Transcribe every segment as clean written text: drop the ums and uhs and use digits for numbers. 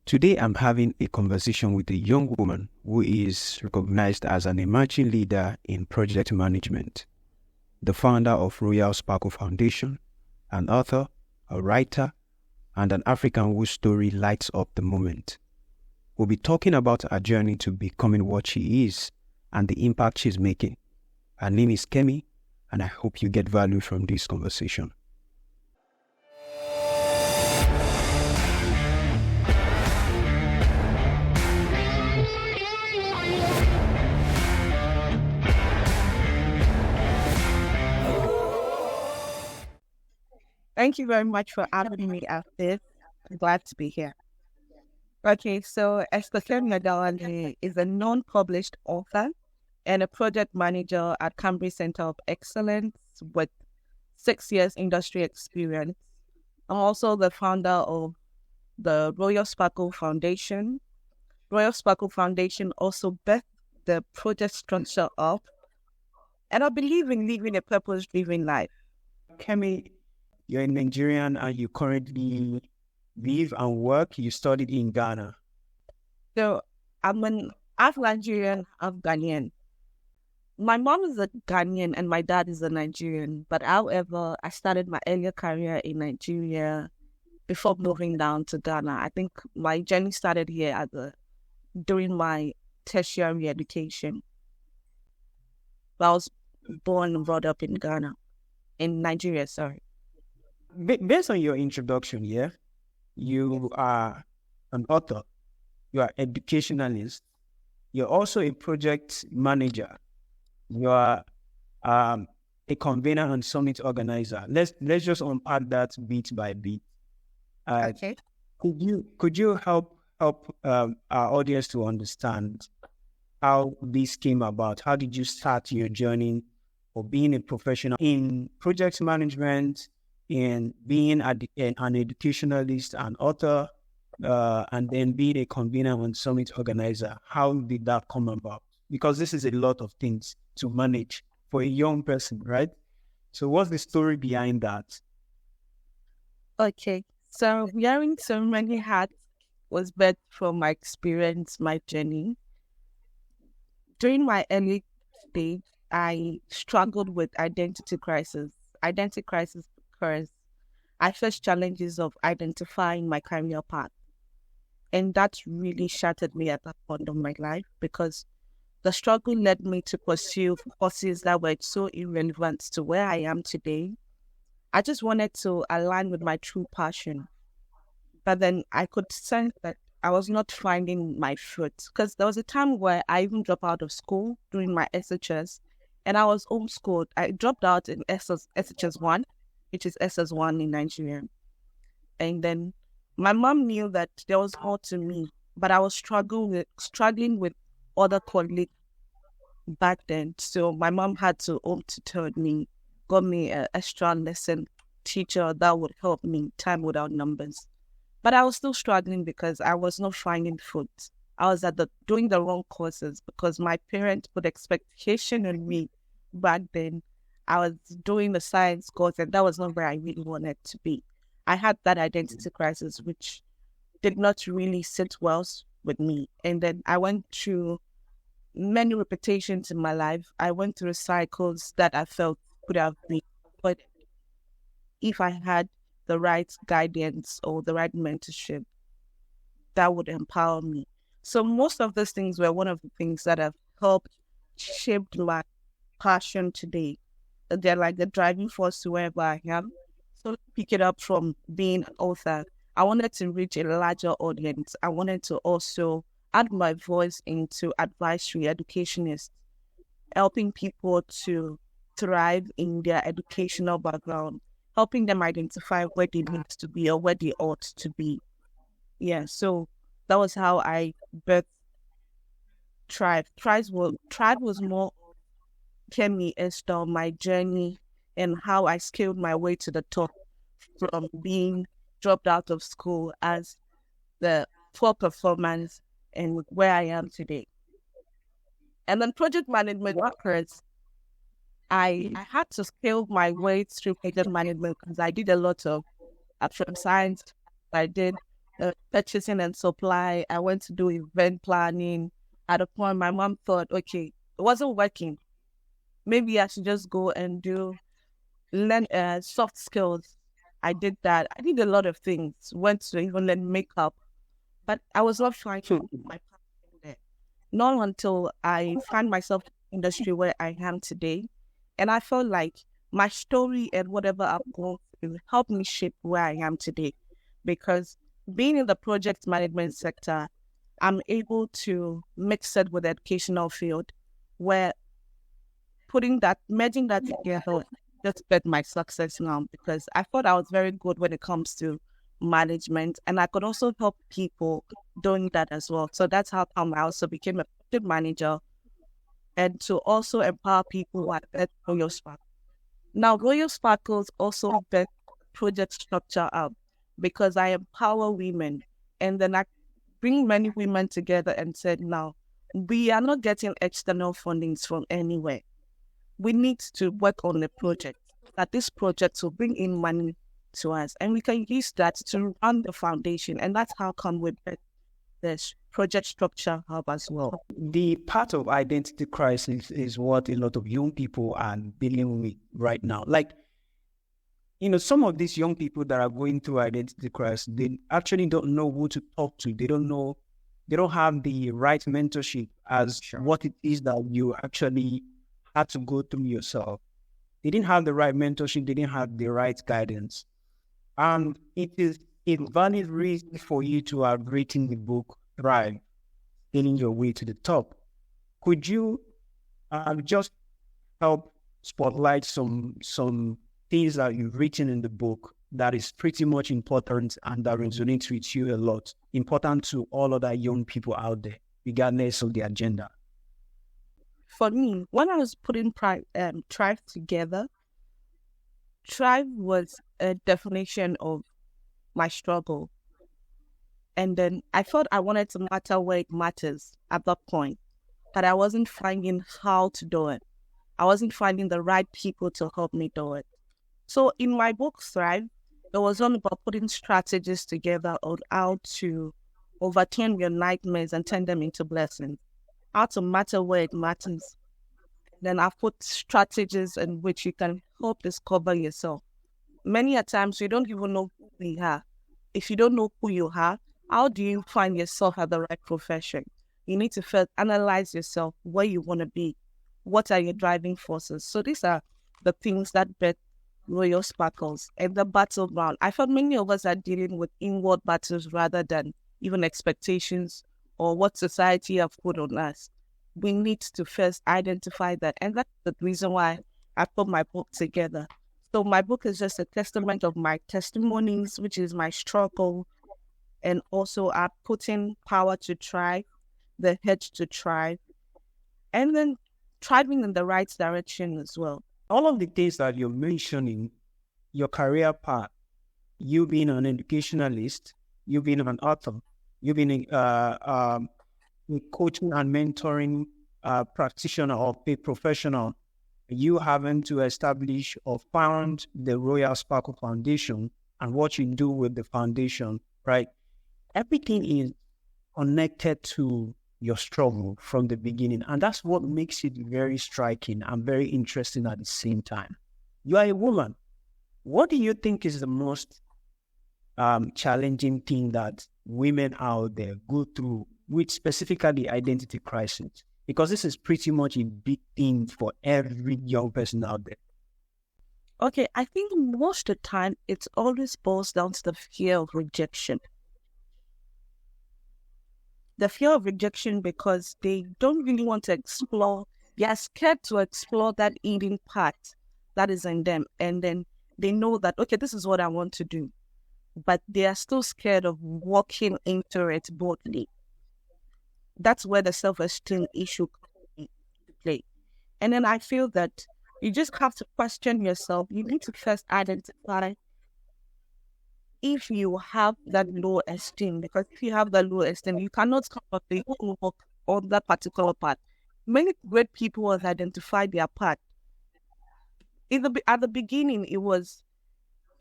Today, I'm having a conversation with a young woman who is recognized as an emerging leader in project management, the founder of Royal Sparkle Foundation, an author, a writer, and an African whose story lights up the moment. We'll be talking about her journey to becoming what she is and the impact she's making. Her name is Kemi, and I hope you get value from this conversation. Thank you very much for having me at this. I'm glad to be here. Okay, so Esther Kemi Odewale is a non-published author and a project manager at Cambridge Center of Excellence with 6 years industry experience. I'm also the founder of the Royal Sparkle Foundation. Royal Sparkle Foundation also birthed the project structure up, and I believe in living a purpose-driven life. Kemi, you're a Nigerian and you currently live and work. You studied in Ghana. So I'm an half Nigerian, half Ghanaian. My mom is a Ghanaian and my dad is a Nigerian. But however, I started my earlier career in Nigeria before moving down to Ghana. I think my journey started here during my tertiary education. I was born and brought up in Ghana, in Nigeria, sorry. Based on your introduction, you are an author, you are educationalist, you're also a project manager, you are a convener and summit organizer. Let's just unpack that bit by bit. Okay. Could you help our audience to understand how this came about? How did you start your journey of being a professional in project management, in being an educationalist, an author, and then being a convener and summit organizer? How did that come about? Because this is a lot of things to manage for a young person, right? So what's the story behind that? Okay, so wearing so many hats was birthed from my experience, my journey. During my early stage, I struggled with identity crisis because I faced challenges of identifying my career path. And that really shattered me at that point of my life because the struggle led me to pursue courses that were so irrelevant to where I am today. I just wanted to align with my true passion. But then I could sense that I was not finding my foot because there was a time where I even dropped out of school during my SHS and I was homeschooled. I dropped out in SHS 1, which is SS1 in Nigeria. And then my mom knew that there was more to me, but I was struggling with other colleagues back then. So my mom had to home tutor me, got me an extra lesson teacher that would help me time without numbers. But I was still struggling because I was not finding food. I was doing the wrong courses because my parents put expectation on me back then. I was doing the science course and that was not where I really wanted to be. I had that identity crisis, which did not really sit well with me. And then I went through many repetitions in my life. I went through cycles that I felt could have been avoided if I had the right guidance or the right mentorship that would empower me. So most of those things were one of the things that have helped shape my passion today. They're like the driving force to wherever I am. So pick it up from being an author. I wanted to reach a larger audience. I wanted to also add my voice into advisory educationists, helping people to thrive in their educational background, helping them identify where they need to be or where they ought to be. Yeah, so that was how I birthed Tribe. Tribe was more Kemi Esther, my journey and how I scaled my way to the top from being dropped out of school as the poor performance and where I am today. And then project management workers, I had to scale my way through project management because I did a lot of from science. I did purchasing and supply. I went to do event planning. At a point, my mom thought, okay, it wasn't working. Maybe I should just go and learn soft skills. I did that. I did a lot of things. Went to even learn makeup, but I was not finding my passion there. Not until I found myself in the industry where I am today, and I felt like my story and whatever I've gone through helped me shape where I am today. Because being in the project management sector, I'm able to mix it with the educational field, where merging that together just led my success now, because I thought I was very good when it comes to management, and I could also help people doing that as well. So that's how come I also became a project manager, and to also empower people who are at Royal Sparkle. Now, Royal Sparkles also built project structure up because I empower women, and then I bring many women together and said, now, we are not getting external fundings from anywhere. We need to work on the project, that this project will bring in money to us, and we can use that to run the foundation. And that's how come we built this project structure hub as well. The part of identity crisis is what a lot of young people are dealing with right now. Like, some of these young people that are going through identity crisis, they actually don't know who to talk to. They don't have the right mentorship as what it is that you actually had to go through yourself. They didn't have the right mentorship. They didn't have the right guidance. And it is a valid reason for you to have written the book, Thrive, Getting Your Way to the Top. Could you just help spotlight some things that you've written in the book that is pretty much important and that resonates with you a lot, important to all other young people out there, regardless of the agenda? For me, when I was putting Thrive together, Thrive was a definition of my struggle. And then I thought I wanted to matter where it matters at that point, but I wasn't finding how to do it. I wasn't finding the right people to help me do it. So in my book, Thrive, it was all about putting strategies together on how to overturn your nightmares and turn them into blessings. How to matter where it matters. Then I've put strategies in which you can help discover yourself. Many a times you don't even know who you are. If you don't know who you are, how do you find yourself at the right profession? You need to first analyze yourself, where you want to be. What are your driving forces? So these are the things that bet Royal Sparkles and the battleground. I felt many of us are dealing with inward battles rather than even expectations or what society have put on us. We need to first identify that. And that's the reason why I put my book together. So my book is just a testament of my testimonies, which is my struggle. And also I put in power to thrive, the hedge to thrive, and then thriving in the right direction as well. All of the things that you're mentioning, your career path, you being an educationalist, you being an author, you being a coaching and mentoring practitioner or a professional, you having to establish or found the Royal Sparkle Foundation and what you do with the foundation, right? Everything is connected to your struggle from the beginning. And that's what makes it very striking and very interesting at the same time. You are a woman. What do you think is the most challenging thing that women out there go through with specifically identity crisis? Because this is pretty much a big thing for every young person out there. Okay, I think most of the time it always boils down to the fear of rejection. The fear of rejection because they don't really want to explore. They are scared to explore that eating part that is in them. And then they know that, okay, this is what I want to do. But they are still scared of walking into it boldly. That's where the self-esteem issue comes into play. And then I feel that you just have to question yourself. You need to first identify if you have that low esteem, because if you have that low esteem, you cannot come up with the work on that particular part. Many great people have identified their part. At the beginning, it was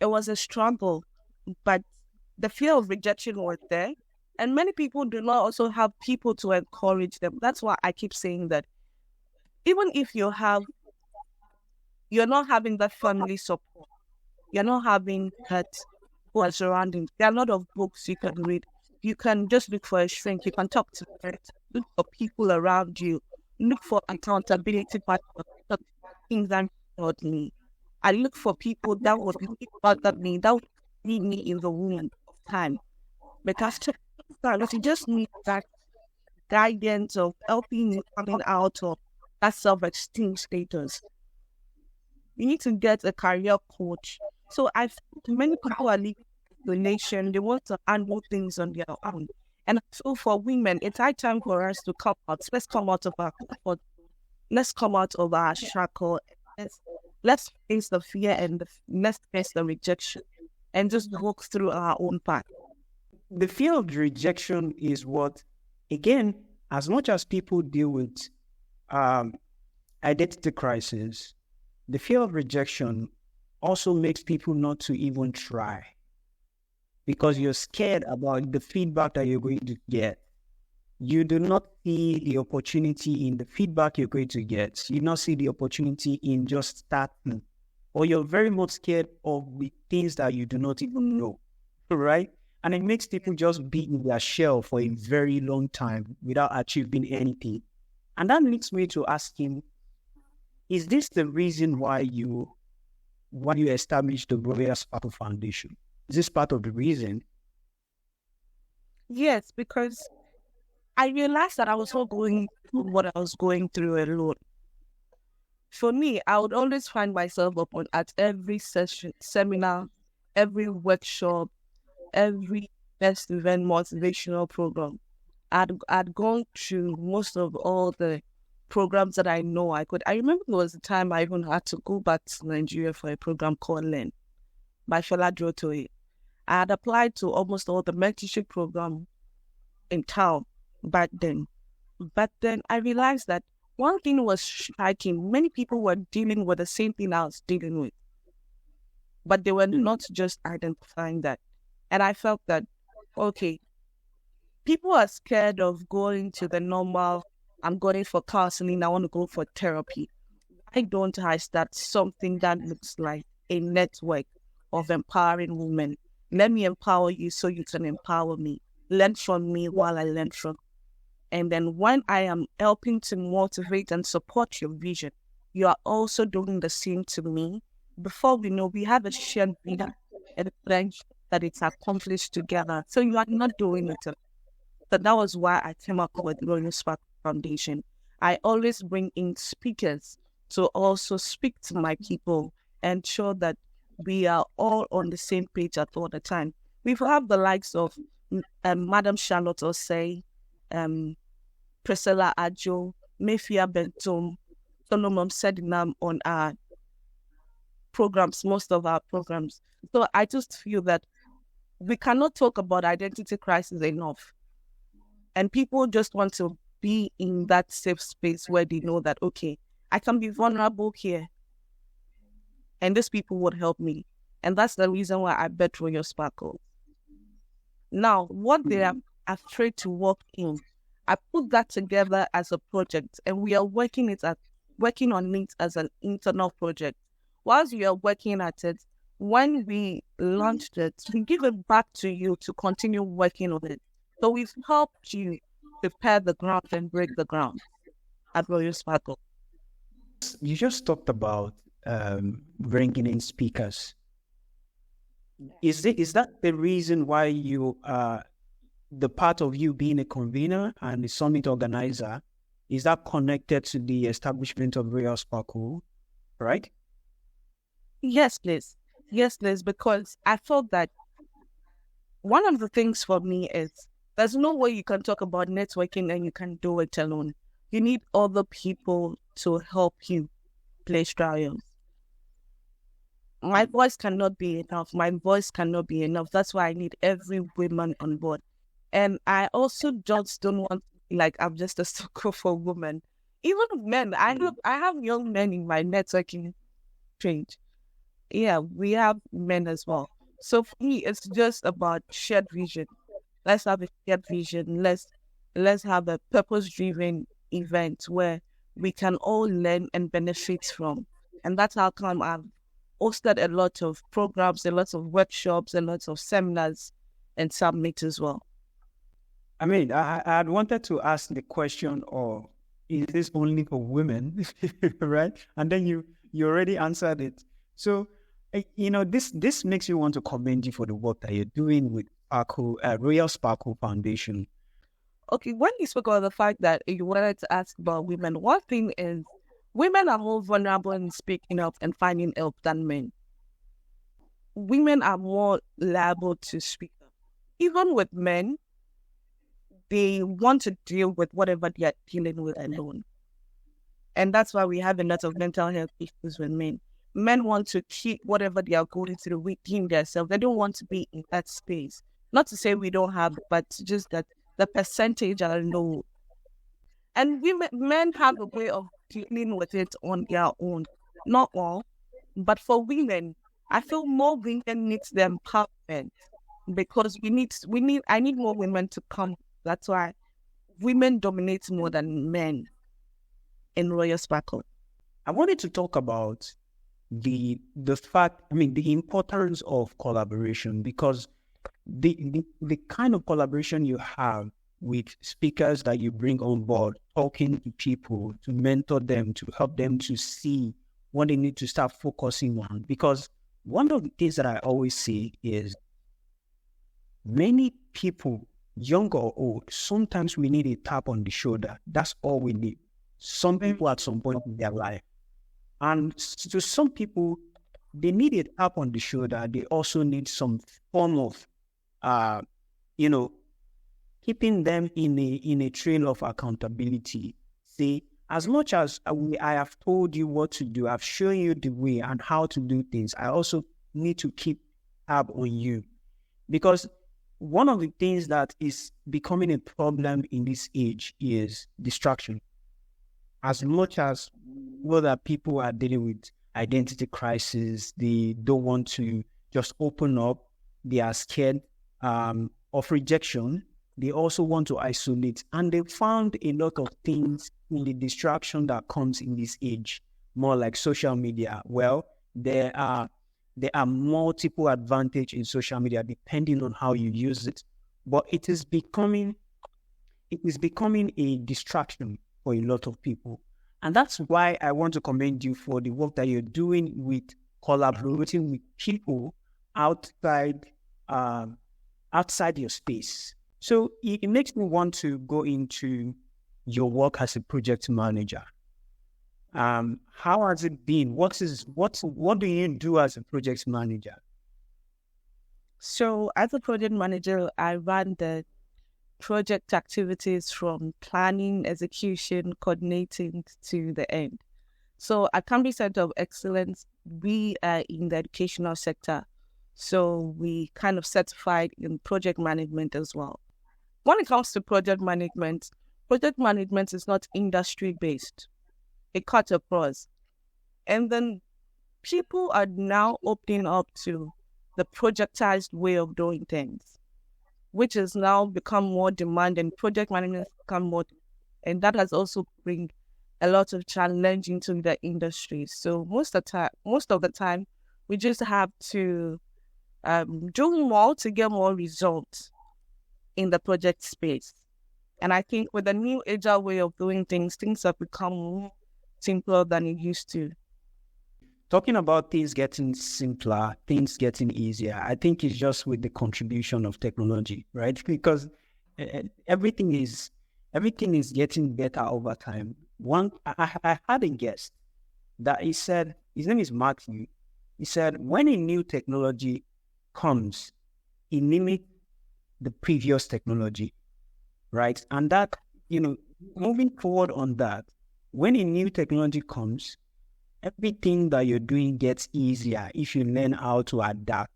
a struggle, but the fear of rejection was there. And many people do not also have people to encourage them. That's why I keep saying that even if you're not having that family support, you're not having that who are surrounding. There are a lot of books you can read. You can just look for a shrink. You can talk to parents. Look for people around you. Look for accountability partners. Things that taught me. I look for people that would be about me, that would need me in the womb of time. Because you just need that guidance of helping you coming out of that self-esteem status. You need to get a career coach. So I feel many people are leaving the nation. They want to handle things on their own. And so for women, it's high time for us to come out. Let's come out of our comfort. Let's come out of our shackle. Let's face the fear and let's face the rejection and just walk through our own path. The fear of rejection is what, again, as much as people deal with identity crisis, the fear of rejection also makes people not to even try because you're scared about the feedback that you're going to get. You do not see the opportunity in the feedback you're going to get. You do not see the opportunity in just starting, or you're very much scared of the things that you do not even know, right? And it makes people just be in their shell for a very long time without achieving anything. And that leads me to ask him, is this the reason why you established the Royal Sparkle Foundation? Is this part of the reason? Yes, because I realized that I was not going through what I was going through alone. For me, I would always find myself at every session, seminar, every workshop, every best event motivational program. I'd gone through most of all the programs that I know I could. I remember there was a time I even had to go back to Nigeria for a program called Learn by Shola Drotoye. I had applied to almost all the mentorship program in town back then. But then I realized that one thing was striking. Many people were dealing with the same thing I was dealing with, but they were not just identifying that. And I felt that, okay, people are scared of going to the normal, I'm going for counseling, I want to go for therapy. Why don't I start something that looks like a network of empowering women? Let me empower you so you can empower me. Learn from me while I learn from you. And then when I am helping to motivate and support your vision, you are also doing the same to me. Before we know, we have a shared vision and a friendship that it's accomplished together. So you are not doing it alone. So that was why I came up with Royal Spark Foundation. I always bring in speakers to also speak to my people and show that we are all on the same page at all the time. We have the likes of Madam Charlotte Osei, Priscilla Ajo, Mefia Bentum, Solomon Sedinam on our programs, most of our programs. So I just feel that we cannot talk about identity crisis enough. And people just want to be in that safe space where they know that, okay, I can be vulnerable here. And these people would help me. And that's the reason why I bet Royal Sparkle. Now, what they are afraid to work in, I put that together as a project, and we are working on it as an internal project. Whilst we are working at it, when we launched it, we give it back to you to continue working on it. So we've helped you prepare the ground and break the ground at Royal Sparkle. You just talked about bringing in speakers. Is that the reason why you the part of you being a convener and the summit organizer, is that connected to the establishment of Royal Sparkle, right? Yes, please. Yes, please, because I thought that one of the things for me is there's no way you can talk about networking and you can do it alone. You need other people to help you place trials. My voice cannot be enough. My voice cannot be enough. That's why I need every woman on board. And I also just don't want, like, I'm just a sucker for women. Even men, I have young men in my networking change. Yeah, we have men as well. So for me, it's just about shared vision. Let's have a shared vision. Let's have a purpose-driven event where we can all learn and benefit from. And that's how come I've hosted a lot of programs, a lot of workshops, a lot of seminars and summits as well. I mean, I had wanted to ask the question, or is this only for women, right? And then you already answered it. So, this makes me want to commend you for the work that you're doing with Royal Sparkle Foundation. Okay, when you spoke about the fact that you wanted to ask about women, one thing is women are more vulnerable in speaking up and finding help than men. Women are more liable to speak up. Even with men, they want to deal with whatever they are dealing with alone. And that's why we have a lot of mental health issues with men. Men want to keep whatever they are going through within themselves. They don't want to be in that space. Not to say we don't have, but just that the percentage are low. And men have a way of dealing with it on their own. Not all, but for women, I feel more women need the empowerment because I need more women to come. That's why women dominate more than men in Royal Sparkle. I wanted to talk about the importance of collaboration, because the kind of collaboration you have with speakers that you bring on board, talking to people, to mentor them, to help them to see what they need to start focusing on. Because one of the things that I always say is many people, young or old, sometimes we need a tap on the shoulder. That's all we need. Some people at some point in their life. And to some people, they need a tap on the shoulder. They also need some form of, keeping them in a trail of accountability. See, as much as I have told you what to do, I've shown you the way and how to do things, I also need to keep tab on you. Because one of the things that is becoming a problem in this age is distraction. As much as whether people are dealing with identity crisis, they don't want to just open up, they are scared of rejection, they also want to isolate. And they found a lot of things in the distraction that comes in this age, more like social media. Well, there are multiple advantages in social media depending on how you use it, but it is becoming a distraction for a lot of people. And that's why I want to commend you for the work that you're doing with collaborating with people outside your space. So it makes me want to go into your work as a project manager. How has it been? What do you do as a project manager? So as a project manager, I run the project activities from planning, execution, coordinating to the end. So at Camry Center of Excellence, we are in the educational sector. So we kind of certified in project management as well. When it comes to project management is not industry-based. It cuts across. And then people are now opening up to the projectized way of doing things, which has now become more demanding. Project management has become more, and that has also bring a lot of challenge into the industry. So most of the time, we just have to do more to get more results in the project space. And I think with the new agile way of doing things have become more simpler than it used to. Talking about things getting simpler, things getting easier, I think it's just with the contribution of technology, right? Because everything is getting better over time. I had a guest that he said, his name is Matthew. He said, when a new technology comes, it mimics the previous technology, right? And that, moving forward on that, when a new technology comes, everything that you're doing gets easier if you learn how to adapt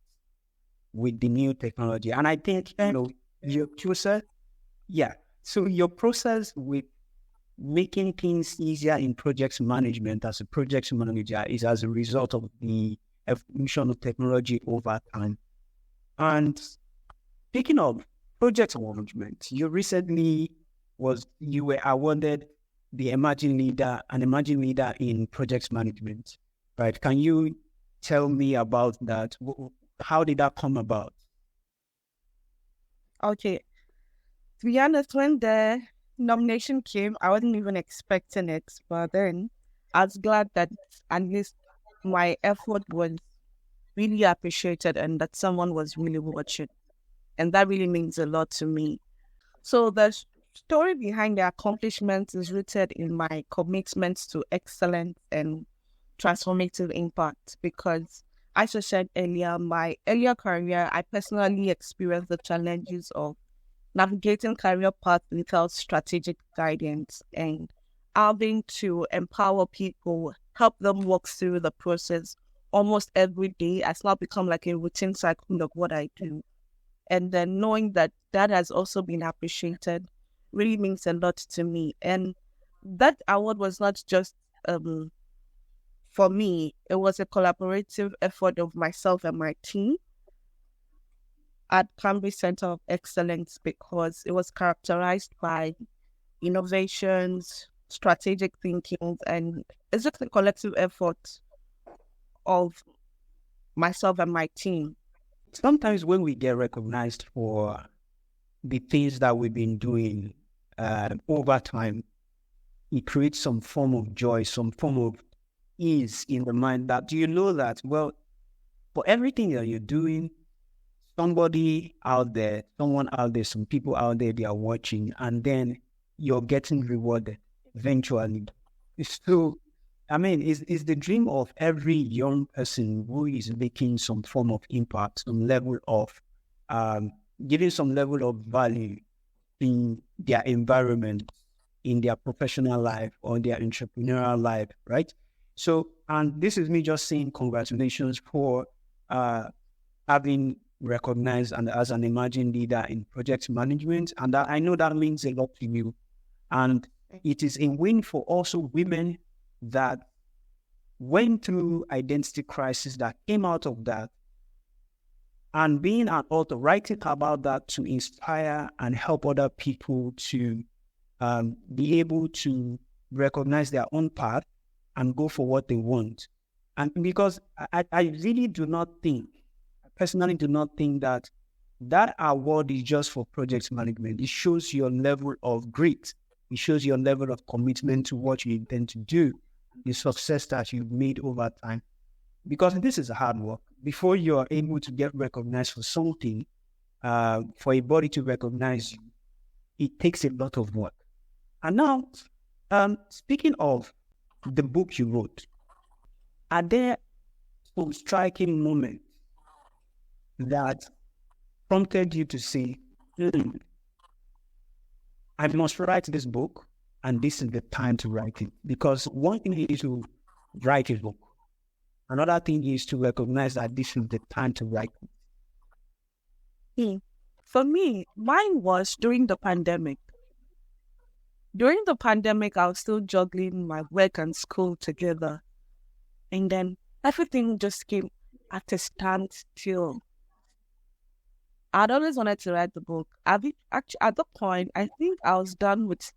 with the new technology. And I think, your process, so your process with making things easier in project management as a project manager is as a result of the evolution of technology over time. And speaking of project management, you recently you were awarded the emerging leader, an emerging leader in project management, right? Can you tell me about that? How did that come about? Okay. To be honest, when the nomination came, I wasn't even expecting it. But then I was glad that at least my effort was really appreciated and that someone was really watching. And that really means a lot to me. So the story behind the accomplishment is rooted in my commitment to excellence and transformative impact, because as I said earlier, my earlier career, I personally experienced the challenges of navigating career paths without strategic guidance and having to empower people, help them walk through the process almost every day has now become like a routine cycle of what I do. And then knowing that that has also been appreciated really means a lot to me. And that award was not just for me, it was a collaborative effort of myself and my team at Cambridge Center of Excellence, because it was characterized by innovations, strategic thinking, and it's just a collective effort of myself and my team. Sometimes when we get recognized for the things that we've been doing over time, it creates some form of joy, some form of ease in the mind that, do you know that, well, for everything that you're doing, somebody out there, someone out there, some people out there, they are watching, and then you're getting rewarded eventually. So, I mean, it's the dream of every young person who is making some form of impact, some level of giving some level of value in their environment, in their professional life or their entrepreneurial life, right? So, and this is me just saying congratulations for having recognized and as an emerging leader in project management. And that, I know that means a lot to you. And it is a win for also women that went through identity crisis, that came out of that, and being an author, writing about that to inspire and help other people to be able to recognize their own path and go for what they want. And because I really do not think, personally do not think that that award is just for project management. It shows your level of grit. It shows your level of commitment to what you intend to do, the success that you've made over time. Because this is hard work. Before you are able to get recognized for something, for a body to recognize you, it takes a lot of work. And now, speaking of the book you wrote, are there some striking moments that prompted you to say, I must write this book, and this is the time to write it? Because one thing is to write a book. Another thing is to recognize that this is the time to write it. For me, mine was during the pandemic. During the pandemic, I was still juggling my work and school together. And then everything just came at a standstill. I'd always wanted to write the book. At the point, I think I was done with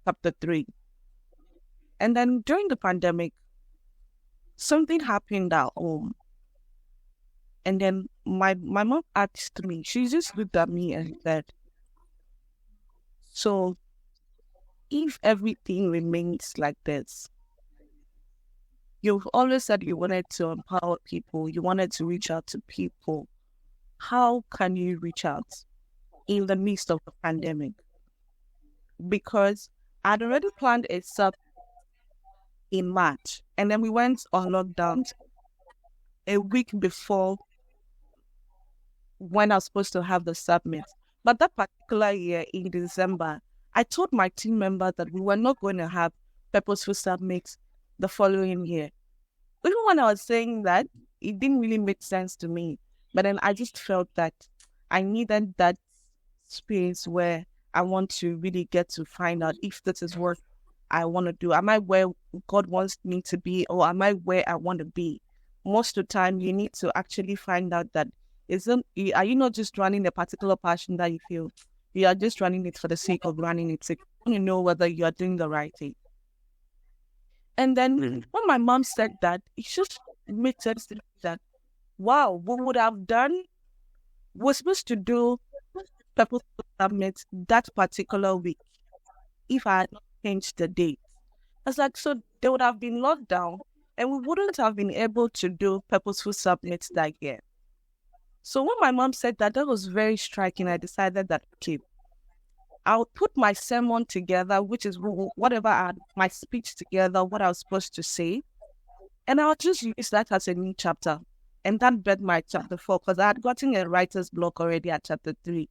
chapter 3. And then during the pandemic, something happened at home. And then my mom asked me, she just looked at me and said, so if everything remains like this, you've always said you wanted to empower people, you wanted to reach out to people. How can you reach out in the midst of the pandemic? Because I'd already planned a sub in March, and then we went on lockdown a week before when I was supposed to have the summit. But that particular year in December, I told my team member that we were not going to have purposeful summits the following year. Even when I was saying that, it didn't really make sense to me. But then I just felt that I needed that space where I want to really get to find out if this is what I want to do. Am I where God wants me to be, or am I where I want to be? Most of the time, you need to actually find out that Are you not just running a particular passion that you feel? You are just running it for the sake of running it. So you know whether you are doing the right thing. And then when my mom said that, it just made sense to me that, wow, what would have done? We're supposed to do Purple Summit that particular week if I had not changed the date. I was like, so there would have been lockdown and we wouldn't have been able to do Purposeful Submit that year. So when my mom said that, that was very striking. I decided that, okay, I'll put my sermon together, which is whatever my speech together, what I was supposed to say, and I'll just use that as a new chapter. And that bred my chapter 4 because I had gotten a writer's block already at chapter 3.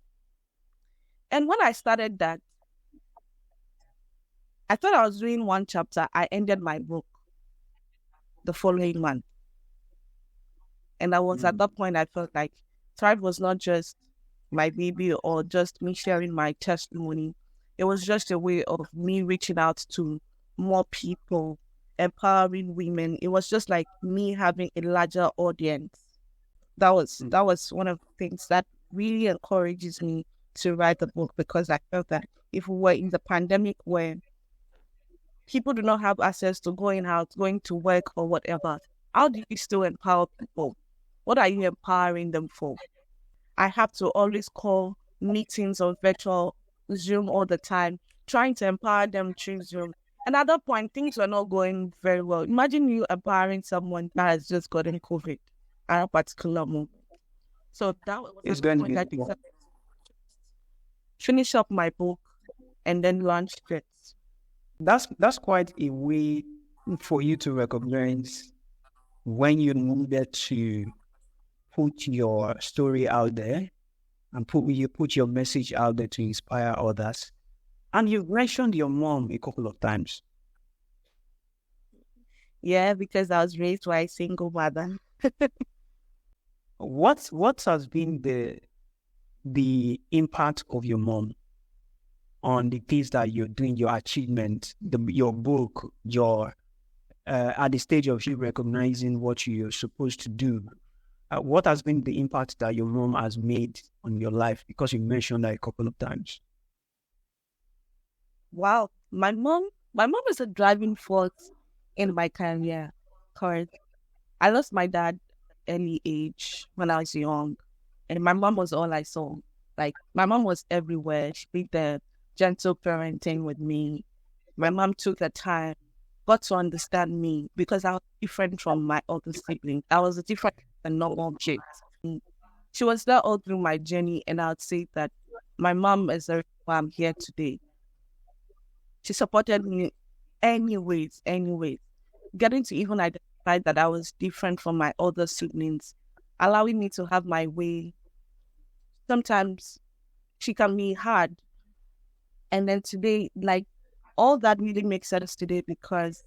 And when I started that, I thought I was doing one chapter. I ended my book the following month. And I was at that point, I felt like Thrive was not just my baby or just me sharing my testimony. It was just a way of me reaching out to more people, empowering women. It was just like me having a larger audience. That was one of the things that really encourages me to write the book, because I felt that if we were in the pandemic where people do not have access to going out, going to work or whatever, how do you still empower people? What are you empowering them for? I have to always call meetings on virtual Zoom all the time, trying to empower them through Zoom. And at that point, things were not going very well. Imagine you empowering someone that has just gotten COVID at a particular moment. So that was the point I decided to finish up my book and then launch it. That's quite a way for you to recognize when you needed to put your story out there and put your message out there to inspire others. And you've mentioned your mom a couple of times. Yeah, because I was raised by a single mother. What has been the impact of your mom on the things that you're doing, your achievement, your book, your at the stage of you recognizing what you're supposed to do? What has been the impact that your mom has made on your life? Because you mentioned that a couple of times. Wow, my mom is a driving force in my career. Cause I lost my dad at an early age when I was young, and my mom was all I saw. Like, my mom was everywhere. She did the gentle parenting with me. My mom took the time, got to understand me, because I was different from my other siblings. I was a different and normal kid. She was there all through my journey, and I would say that my mom is the reason why I'm here today. She supported me anyways, getting to even identify that I was different from my other siblings, allowing me to have my way. Sometimes she can be hard. And then today, like, all that really makes sense today, because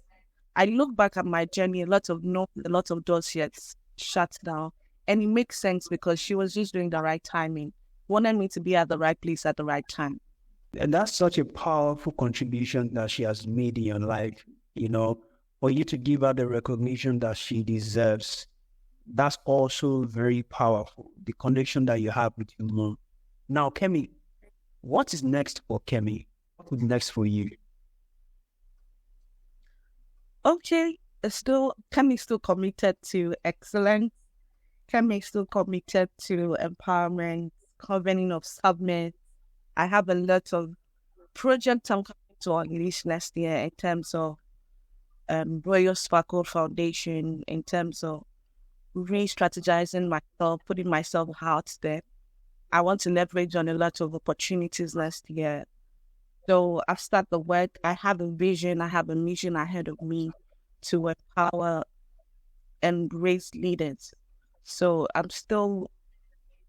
I look back at my journey, a lot of doors yet shut down. And it makes sense because she was just doing the right timing, wanted me to be at the right place at the right time. And that's such a powerful contribution that she has made in your life, for you to give her the recognition that she deserves. That's also very powerful, the connection that you have with your mom. Now, Kemi, what is next for Kemi? What is next for you? Okay, Kemi is still committed to excellence. Kemi is still committed to empowerment, convening of summits. I have a lot of projects I'm coming to unleash next year in terms of Royal Sparkle Foundation, in terms of re-strategizing myself, putting myself out there. I want to leverage on a lot of opportunities next year. So I've started the work. I have a vision. I have a mission ahead of me to empower and raise leaders. So I'm still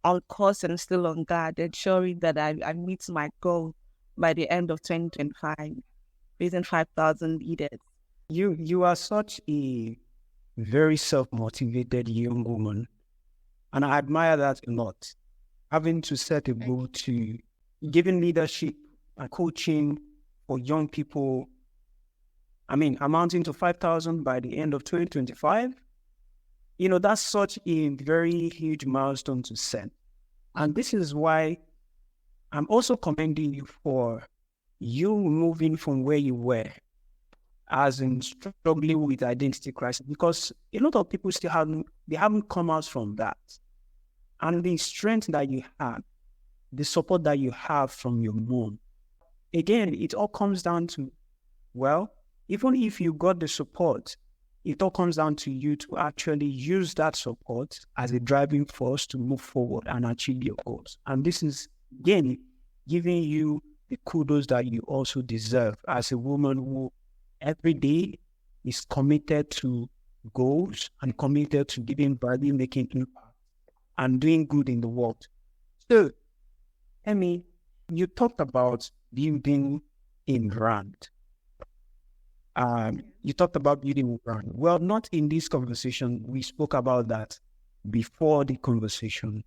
on course and still on guard, ensuring that I meet my goal by the end of 2025, raising 5,000 leaders. You are such a very self-motivated young woman, and I admire that a lot. Having to set a goal to giving leadership and coaching for young people, amounting to 5,000 by the end of 2025. that's such a very huge milestone to set. And this is why I'm also commending you for you moving from where you were, as in struggling with identity crisis, because a lot of people still haven't come out from that. And the strength that you have, the support that you have from your mom, again, it all comes down to, well, even if you got the support, it all comes down to you to actually use that support as a driving force to move forward and achieve your goals. And this is, again, giving you the kudos that you also deserve as a woman who every day is committed to goals and committed to giving value, making impact, and doing good in the world. So, Kemi, you talked about building a brand. You talked about building a brand. Well, not in this conversation. We spoke about that before the conversation.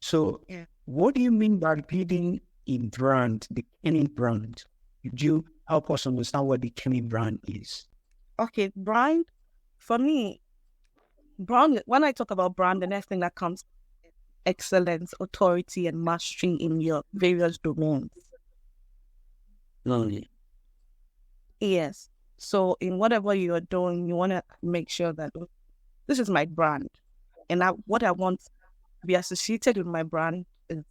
So, what do you mean by building a brand, the Kemi brand? Could you help us understand what the Kemi brand is? Okay, brand, for me, brand, when I talk about brand, the next thing that comes is excellence, authority, and mastery in your various domains. Lovely. Yes. So in whatever you're doing, you want to make sure that this is my brand. And what I want to be associated with my brand is,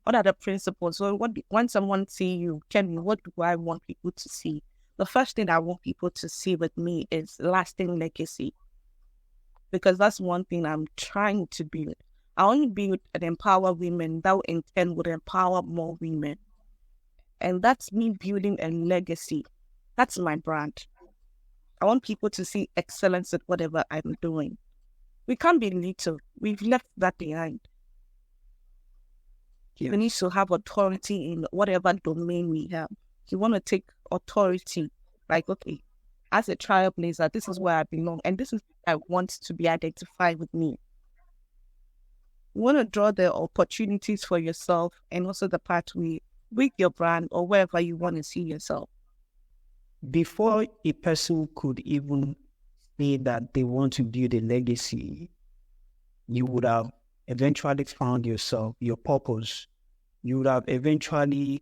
what are the principles? So when someone see you, Kemi, what do I want people to see? The first thing I want people to see with me is lasting legacy. Because that's one thing I'm trying to build. I want to build and empower women that in turn would empower more women. And that's me building a legacy. That's my brand. I want people to see excellence at whatever I'm doing. We can't be little. We've left that behind. Yes. We need to have authority in whatever domain we have. You want to take authority, like, okay, as a trailblazer, this is where I belong, and this is what I want to be identified with me. You want to draw the opportunities for yourself and also the pathway with your brand or wherever you want to see yourself. Before a person could even say that they want to build a legacy, you would have eventually found yourself, your purpose. You would have eventually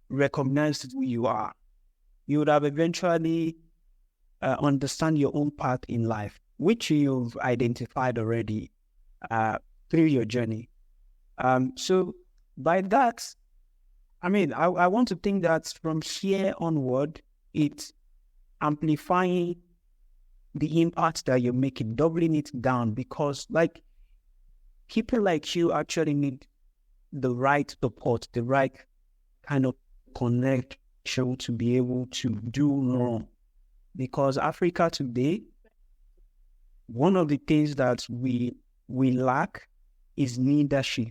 recognized who you are. You would have eventually understand your own path in life, which you've identified already through your journey. So by that, I mean, I want to think that from here onward, it's amplifying the impact that you're making, doubling it down, because like people like you actually need the right support, the right kind of connection to be able to do more. Because Africa today, one of the things that we lack is leadership.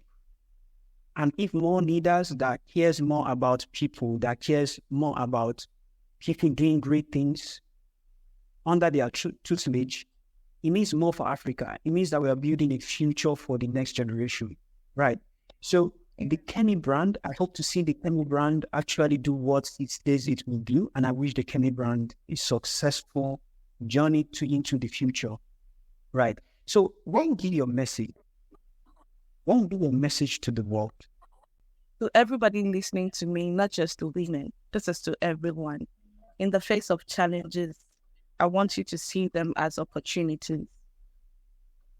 And if more leaders that cares more about people, that cares more about people doing great things under their tutelage, it means more for Africa. It means that we are building a future for the next generation, right? So the Kemi brand, I hope to see the Kemi brand actually do what it says it will do. And I wish the Kemi brand is successful journey into the future, right? So what will be your message? What will be your message to the world? To everybody listening to me, not just to women, this is to everyone. In the face of challenges, I want you to see them as opportunities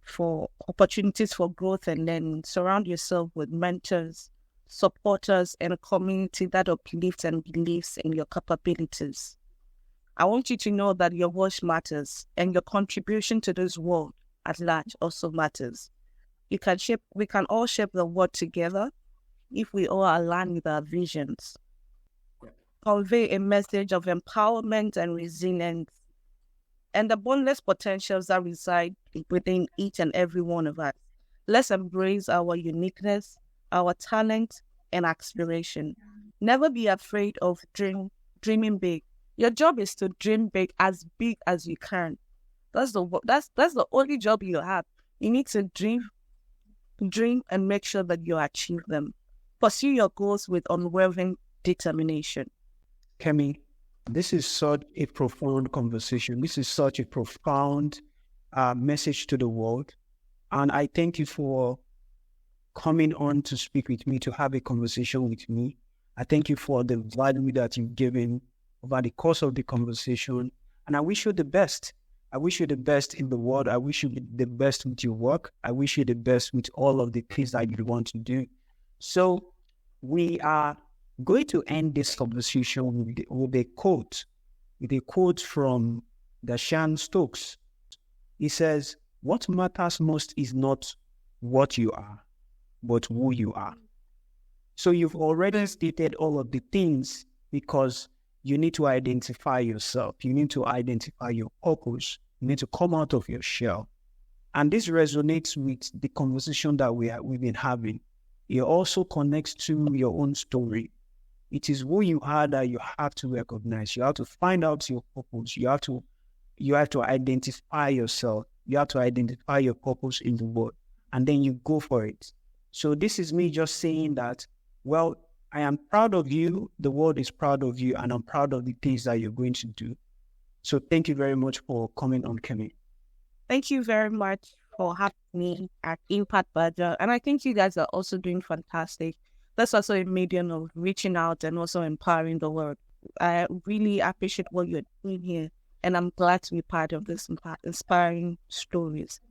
for growth, and then surround yourself with mentors, supporters, and a community that uplifts and believes in your capabilities. I want you to know that your voice matters and your contribution to this world at large also matters. We can all shape the world together if we all align with our visions. Convey a message of empowerment and resilience and the boundless potentials that reside within each and every one of us. Let's embrace our uniqueness, our talent, and aspiration. Never be afraid of dreaming big. Your job is to dream big as you can. That's the only job you have. You need to dream and make sure that you achieve them. Pursue your goals with unwavering determination. Kemi, this is such a profound conversation. This is such a profound message to the world. And I thank you for coming on to speak with me, to have a conversation with me. I thank you for the value that you've given over the course of the conversation. And I wish you the best. I wish you the best in the world. I wish you the best with your work. I wish you the best with all of the things that you want to do. So we are going to end this conversation with a quote from Dashan Stokes. He says, "What matters most is not what you are, but who you are." So you've already stated all of the things because you need to identify yourself. You need to identify your purpose. You need to come out of your shell. And this resonates with the conversation that we've been having. It also connects to your own story. It is who you are that you have to recognize. You have to find out your purpose. You have to identify yourself. You have to identify your purpose in the world. And then you go for it. So this is me just saying that, well, I am proud of you. The world is proud of you. And I'm proud of the things that you're going to do. So thank you very much for coming on, Kemi. Thank you very much for having me at Impact Badger. And I think you guys are also doing fantastic. That's also a medium of reaching out and also empowering the world. I really appreciate what you're doing here. And I'm glad to be part of this inspiring stories.